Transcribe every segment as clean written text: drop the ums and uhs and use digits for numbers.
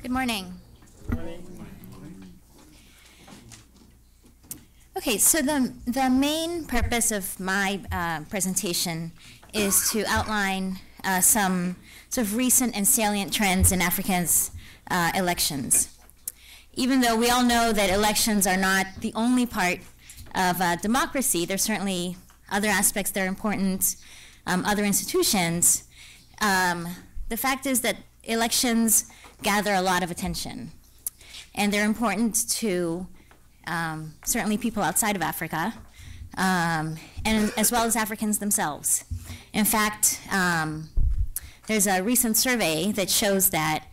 Good morning. Okay, so the main purpose of my presentation is to outline some sort of recent and salient trends in Africa's elections. Even though we all know that elections are not the only part of democracy, there's certainly other aspects that are important, other institutions. The fact is that elections gather a lot of attention, and they're important to certainly people outside of Africa, and as well as Africans themselves. In fact, there's a recent survey that shows that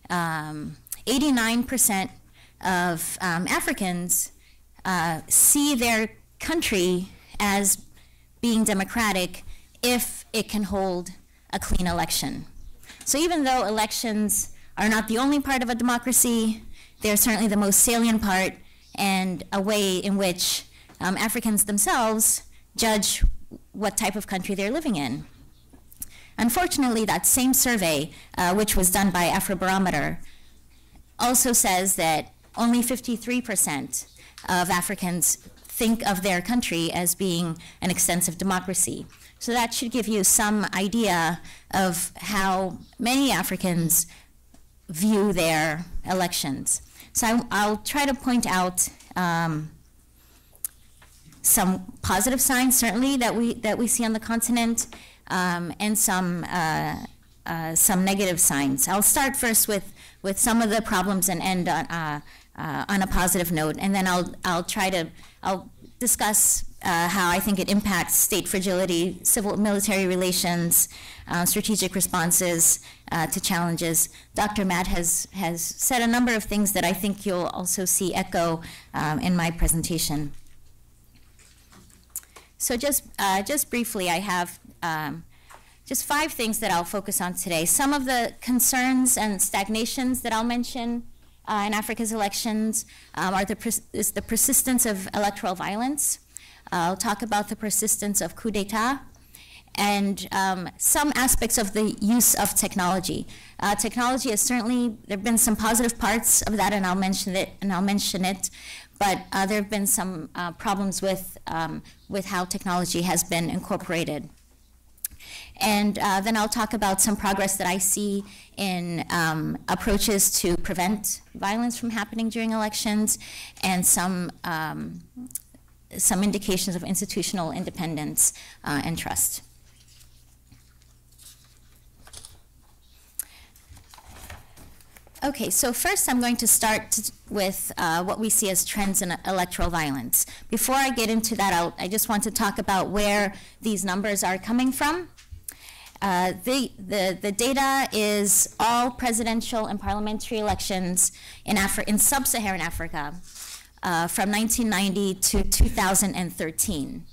89% of Africans see their country as being democratic if it can hold a clean election. So even though elections are not the only part of a democracy, they're certainly the most salient part and a way in which Africans themselves judge what type of country they're living in. Unfortunately, that same survey, which was done by Afrobarometer, also says that only 53% of Africans think of their country as being an extensive democracy. So that should give you some idea of how many Africans view their elections. So I'll try to point out some positive signs, certainly, that we see on the continent, and some negative signs. I'll start first with some of the problems and end on a positive note, and then I'll discuss how I think it impacts state fragility, civil-military relations, strategic responses to challenges. Dr. Matt has said a number of things that I think you'll also see echo in my presentation. So just briefly, I have just 5 things that I'll focus on today. Some of the concerns and stagnations that I'll mention in Africa's elections is the persistence of electoral violence. I'll talk about the persistence of coup d'etat and some aspects of the use of technology. Technology has certainly, there have been some positive parts of that, and I'll mention it, but there have been some problems with how technology has been incorporated. And then I'll talk about some progress that I see in approaches to prevent violence from happening during elections, and some indications of institutional independence and trust. Okay, so first I'm going to start with what we see as trends in electoral violence. Before I get into that, I just want to talk about where these numbers are coming from. The data is all presidential and parliamentary elections in sub-Saharan Africa from 1990 to 2013.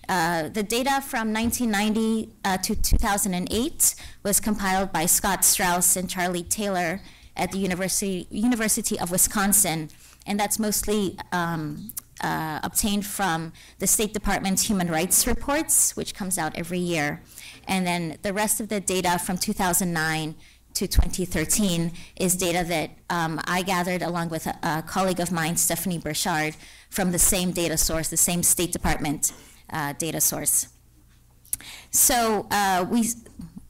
The data from 1990 to 2008 was compiled by Scott Strauss and Charlie Taylor at the University of Wisconsin, and that's mostly obtained from the State Department's Human Rights Reports, which comes out every year. And then the rest of the data from 2009 to 2013 is data that I gathered along with a colleague of mine, Stephanie Burchard, from the same data source, the same State Department data source. So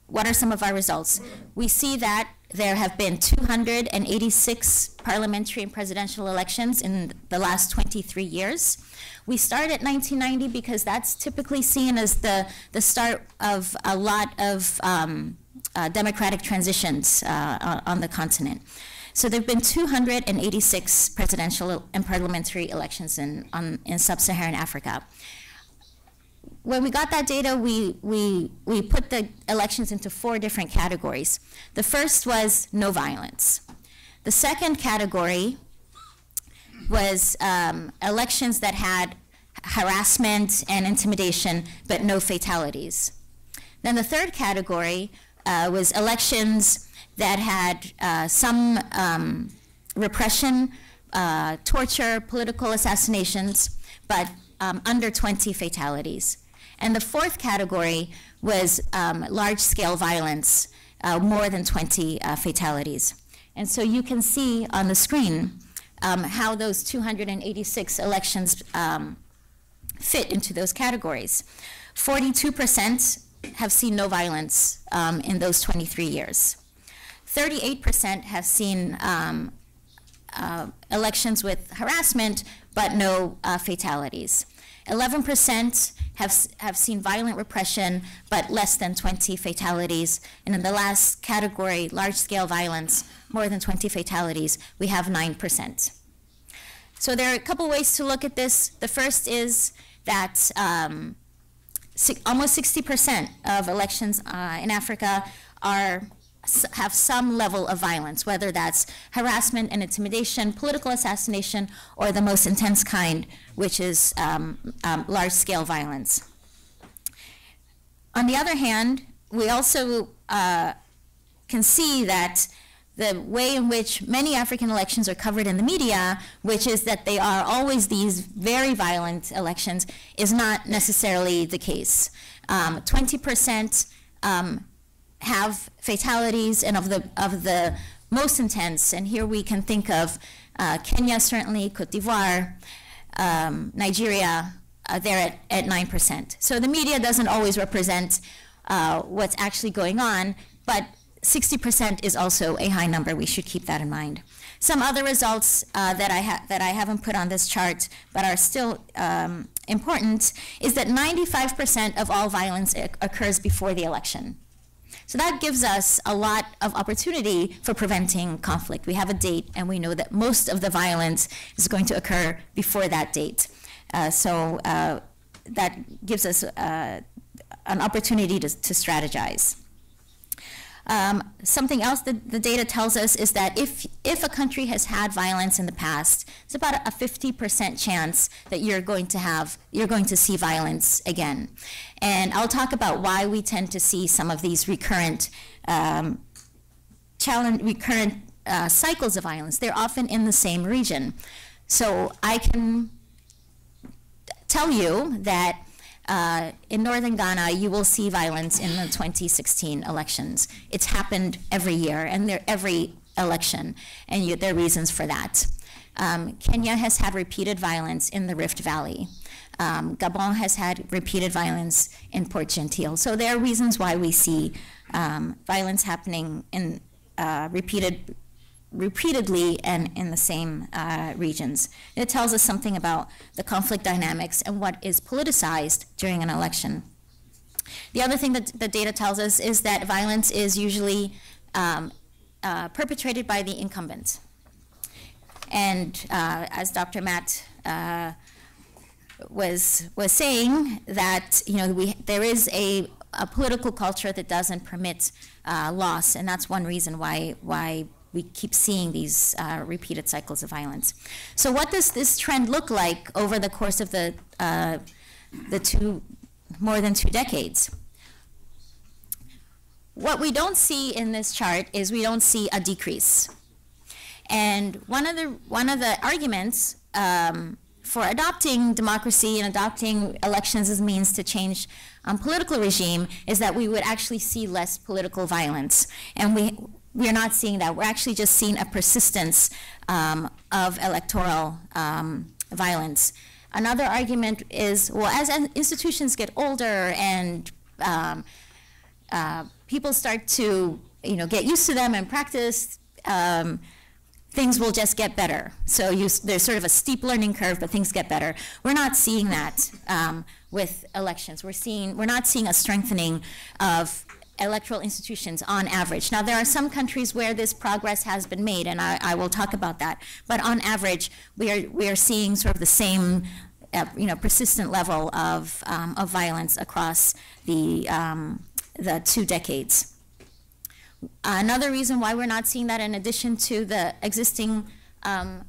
what are some of our results? We see that there have been 286 parliamentary and presidential elections in the last 23 years. We start at 1990 because that's typically seen as the start of a lot of democratic transitions on the continent. So there have been 286 presidential and parliamentary elections in sub-Saharan Africa. When we got that data, we put the elections into 4 different categories. The first was no violence. The second category was elections that had harassment and intimidation, but no fatalities. Then the third category was elections that had some repression, torture, political assassinations, but under 20 fatalities. And the fourth category was large-scale violence, more than 20 fatalities. And so you can see on the screen how those 286 elections fit into those categories. 42% have seen no violence in those 23 years. 38% have seen elections with harassment, but no fatalities. 11% have seen violent repression, but less than 20 fatalities. And in the last category, large-scale violence, more than 20 fatalities, we have 9%. So there are a couple ways to look at this. The first is that almost 60% of elections in Africa have some level of violence, whether that's harassment and intimidation, political assassination, or the most intense kind, which is large-scale violence. On the other hand, we also can see that the way in which many African elections are covered in the media, which is that they are always these very violent elections, is not necessarily the case. 20% have fatalities, and of the most intense, and here we can think of Kenya, certainly, Cote d'Ivoire, Nigeria, they're at 9%. So the media doesn't always represent what's actually going on, but 60% is also a high number. We should keep that in mind. Some other results that I haven't put on this chart, but are still important, is that 95% of all violence occurs before the election. So that gives us a lot of opportunity for preventing conflict. We have a date, and we know that most of the violence is going to occur before that date. So that gives us an opportunity to strategize. Something else that the data tells us is that if a country has had violence in the past, it's about a 50% chance that you're going to see violence again. And I'll talk about why we tend to see some of these recurrent cycles of violence. They're often in the same region. So I can tell you that in northern Ghana, you will see violence in the 2016 elections. It's happened every year, and every election, and there are reasons for that. Kenya has had repeated violence in the Rift Valley. Gabon has had repeated violence in Port Gentil. So there are reasons why we see violence happening in repeatedly and in the same regions. It tells us something about the conflict dynamics and what is politicized during an election. The other thing that the data tells us is that violence is usually perpetrated by the incumbent. And as Dr. Matt was saying, that there is a political culture that doesn't permit loss, and that's one reason why we keep seeing these repeated cycles of violence. So what does this trend look like over the course of the more than 2 decades? What we don't see in this chart is we don't see a decrease. And one of the arguments for adopting democracy and adopting elections as means to change political regime is that we would actually see less political violence. And we are not seeing that. We're actually just seeing a persistence of electoral violence. Another argument is, well, as institutions get older and people start to get used to them and practice, things will just get better. So there's sort of a steep learning curve, but things get better. We're not seeing that with elections. We're not seeing a strengthening of electoral institutions on average. Now, there are some countries where this progress has been made, and I will talk about that. But on average, we are seeing sort of the same, persistent level of violence across the 2 decades. Another reason why we're not seeing that, in addition to the existing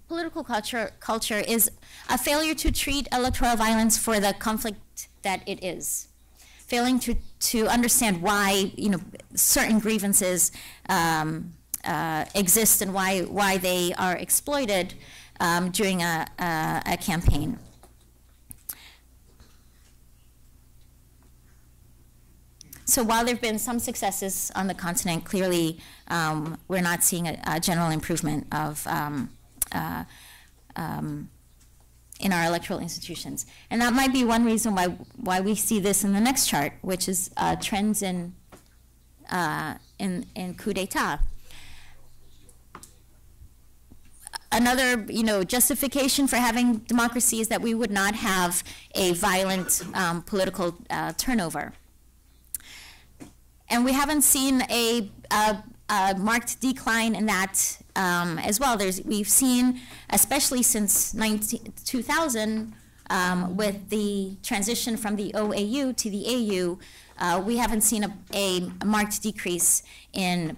political culture, is a failure to treat electoral violence for the conflict that it is. Failing to understand why certain grievances exist and why they are exploited during a campaign. So while there have been some successes on the continent, clearly we're not seeing a general improvement of in our electoral institutions. And that might be one reason why we see this in the next chart, which is trends in coup d'etat. Another, justification for having democracy is that we would not have a violent political turnover. And we haven't seen a marked decline in that as well. We've seen, especially since 2000, with the transition from the OAU to the AU, we haven't seen a marked decrease in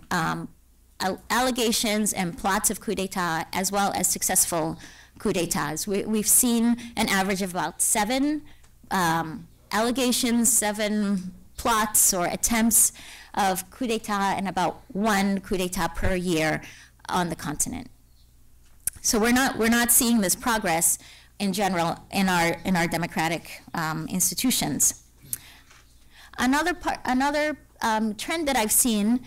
allegations and plots of coup d'etat, as well as successful coup d'etats. We've seen an average of about 7 allegations, 7 plots or attempts of coup d'etat, and about 1 coup d'etat per year on the continent. So we're not seeing this progress in general in our democratic institutions. Another trend that I've seen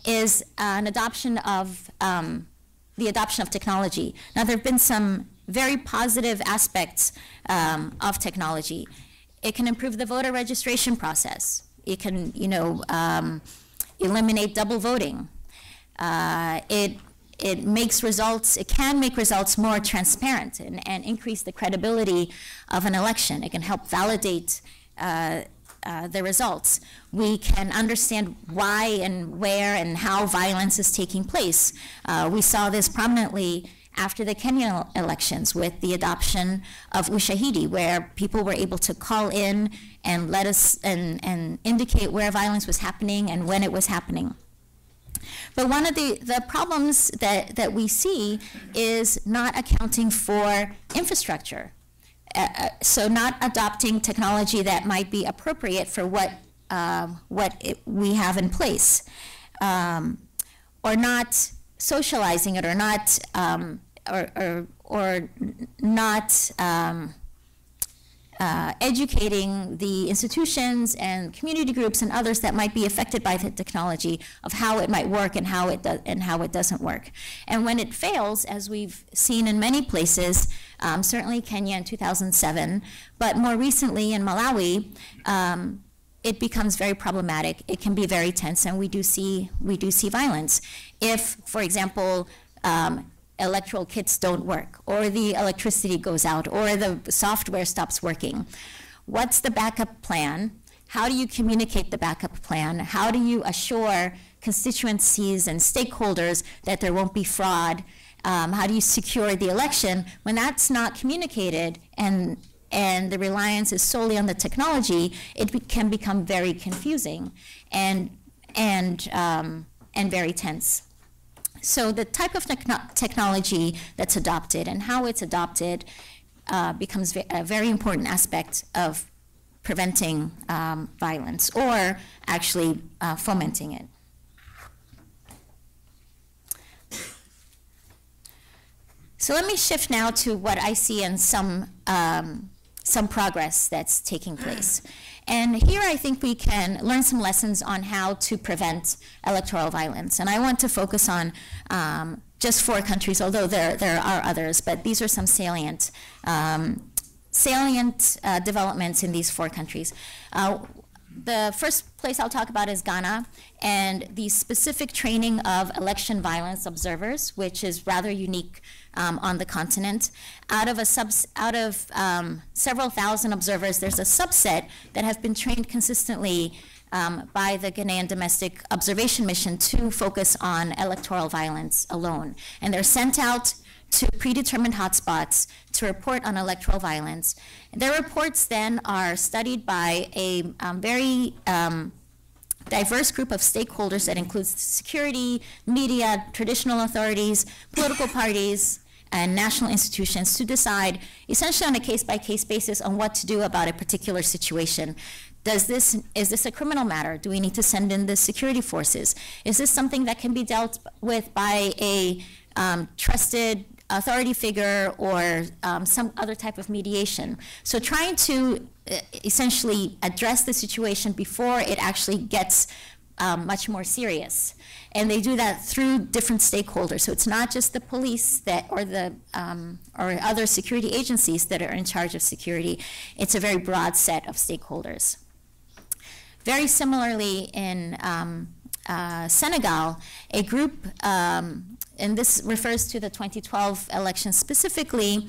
is an adoption of the adoption of technology. Now, there have been some very positive aspects of technology. It can improve the voter registration process. It can, eliminate double voting. It makes results. It can make results more transparent and increase the credibility of an election. It can help validate the results. We can understand why and where and how violence is taking place. We saw this prominently after the Kenyan elections with the adoption of Ushahidi, where people were able to call in and let us and indicate where violence was happening and when it was happening. But one of the problems that we see is not accounting for infrastructure. So not adopting technology that might be appropriate for what we have in place, or not socializing it, or not not educating the institutions and community groups and others that might be affected by the technology of how it might work and how it doesn't work. And when it fails, as we've seen in many places, certainly Kenya in 2007, but more recently in Malawi, it becomes very problematic. It can be very tense, and we do see violence. If, for example, electoral kits don't work, or the electricity goes out, or the software stops working, what's the backup plan? How do you communicate the backup plan? How do you assure constituencies and stakeholders that there won't be fraud? How do you secure the election when that's not communicated and the reliance is solely on the technology? It can become very confusing and very tense. So the type of technology that's adopted and how it's adopted becomes a very important aspect of preventing violence, or actually fomenting it. So let me shift now to what I see in some progress that's taking place. And here I think we can learn some lessons on how to prevent electoral violence. And I want to focus on just 4 countries, although there are others, but these are some salient developments in these 4 countries. The first place I'll talk about is Ghana, and the specific training of election violence observers, which is rather unique on the continent. Out of several thousand observers, there's a subset that have been trained consistently by the Ghanaian Domestic Observation Mission to focus on electoral violence alone. And they're sent out to predetermined hotspots to report on electoral violence. Their reports then are studied by a very diverse group of stakeholders that includes security, media, traditional authorities, political parties, and national institutions to decide, essentially on a case-by-case basis, on what to do about a particular situation. Is this a criminal matter? Do we need to send in the security forces? Is this something that can be dealt with by a trusted authority figure or some other type of mediation. So trying to essentially address the situation before it actually gets much more serious. And they do that through different stakeholders. So it's not just the police that, or other security agencies that are in charge of security. It's a very broad set of stakeholders. Very similarly in Senegal, a group, and this refers to the 2012 election specifically,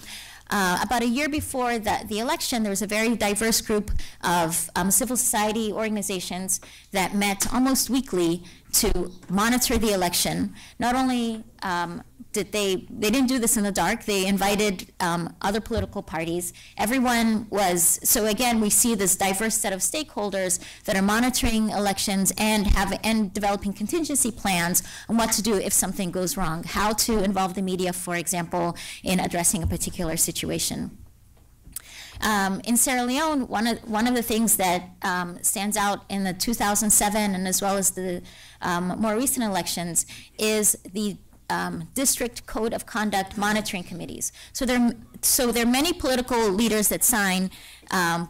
about a year before the election, there was a very diverse group of civil society organizations that met almost weekly to monitor the election. Not only did they didn't do this in the dark, they invited other political parties. Everyone was, so again, we see this diverse set of stakeholders that are monitoring elections and developing contingency plans on what to do if something goes wrong, how to involve the media, for example, in addressing a particular situation. In Sierra Leone, one of the things that stands out in the 2007 and as well as the more recent elections is the district code of conduct monitoring committees. So there are many political leaders that sign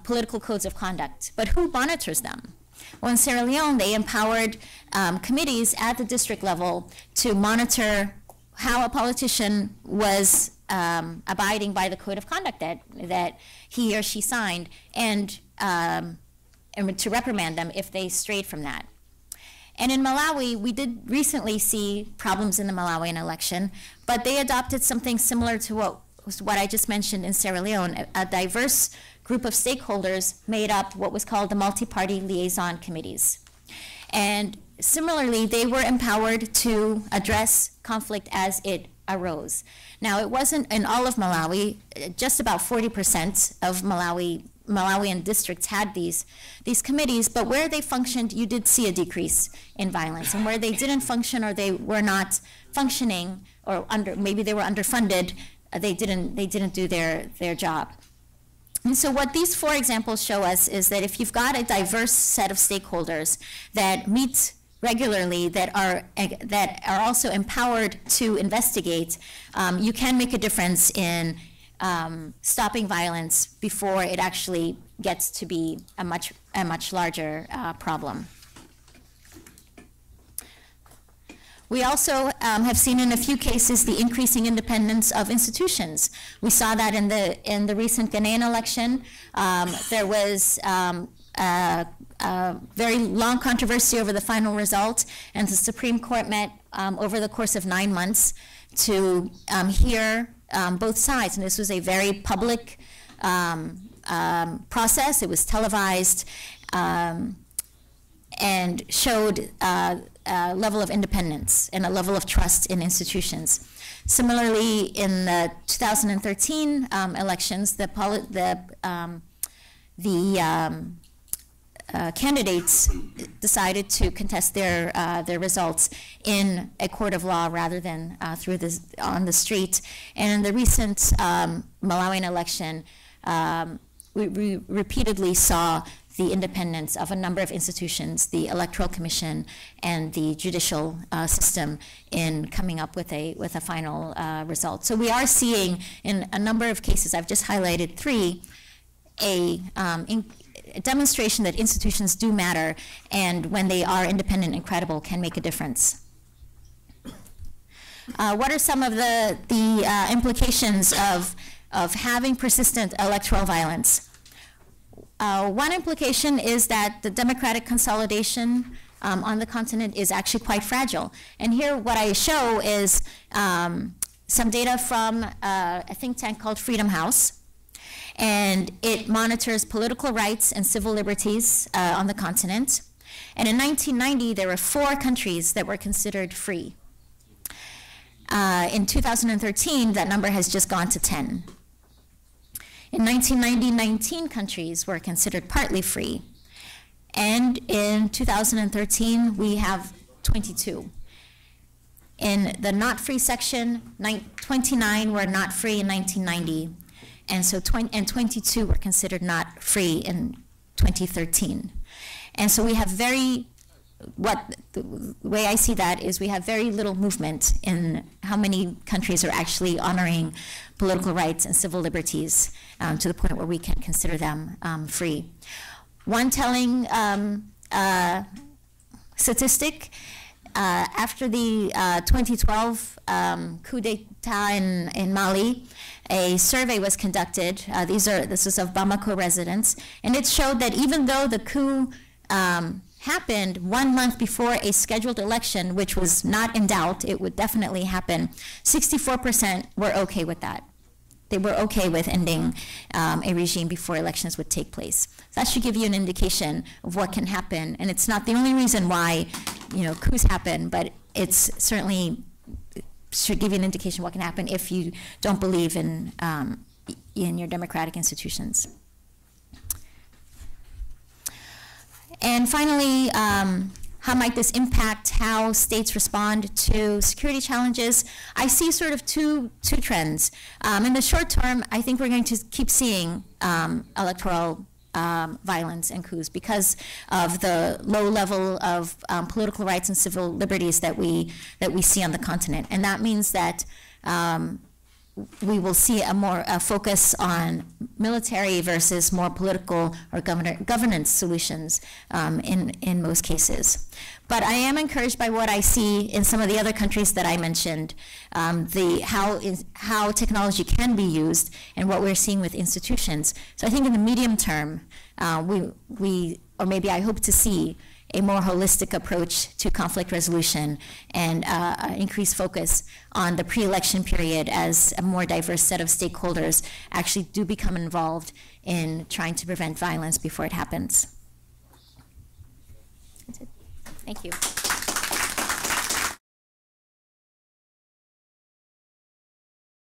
political codes of conduct, but who monitors them? Well, in Sierra Leone, they empowered committees at the district level to monitor how a politician was abiding by the code of conduct that he or she signed, and to reprimand them if they strayed from that. And in Malawi, we did recently see problems in the Malawian election, but they adopted something similar to what I just mentioned in Sierra Leone. A diverse group of stakeholders made up what was called the Multi-Party Liaison Committees. And similarly, they were empowered to address conflict as it arose. Now, it wasn't in all of Malawi. Just about 40% of Malawian districts had these committees, but where they functioned, you did see a decrease in violence. And where they didn't function or they were not functioning, or maybe they were underfunded, they didn't do their job. And so what these four examples show us is that if you've got a diverse set of stakeholders that meet regularly, that are also empowered to investigate, you can make a difference in stopping violence before it actually gets to be a much larger problem. We also have seen in a few cases the increasing independence of institutions. We saw that in the recent Ghanaian election. There was a very long controversy over the final result, and the Supreme Court met over the course of 9 months to hear both sides. And this was a very public process. It was televised and showed a level of independence and a level of trust in institutions. Similarly, in the 2013 elections, the candidates decided to contest their results in a court of law rather than on the street. And in the recent Malawian election, we repeatedly saw the independence of a number of institutions, the Electoral Commission and the judicial system, in coming up with a final result. So we are seeing in a number of cases, I've just highlighted 3, a demonstration that institutions do matter, and when they are independent and credible, can make a difference. What are some of the implications of having persistent electoral violence? One implication is that the democratic consolidation on the continent is actually quite fragile. And here what I show is some data from a think tank called Freedom House. And it monitors political rights and civil liberties on the continent. And in 1990, there were 4 countries that were considered free. In 2013, that number has just gone to 10. In 1990, 19 countries were considered partly free. And in 2013, we have 22. In the not free section, 29 were not free in 1990. And so 22 were considered not free in 2013. And so we have very the way I see that is we have very little movement in how many countries are actually honoring political rights and civil liberties to the point where we can consider them free. One telling statistic, after the 2012 coup d'etat in Mali, a survey was conducted. This is of Bamako residents, and it showed that even though the coup happened 1 month before a scheduled election, which was not in doubt, it would definitely happen, 64% were okay with that. They were okay with ending a regime before elections would take place. That should give you an indication of what can happen, and it's not the only reason why, coups happen, but it's certainly should give you an indication of what can happen if you don't believe in your democratic institutions. And finally, how might this impact how states respond to security challenges? I see sort of two trends. In the short term, I think we're going to keep seeing electoral violence and coups because of the low level of political rights and civil liberties that we see on the continent. And that means that we will see a focus on military versus more political or governance solutions in most cases. But I am encouraged by what I see in some of the other countries that I mentioned, how technology can be used and what we're seeing with institutions. So I think in the medium term, or maybe I hope to see a more holistic approach to conflict resolution and increased focus on the pre-election period as a more diverse set of stakeholders actually do become involved in trying to prevent violence before it happens. That's it. Thank you.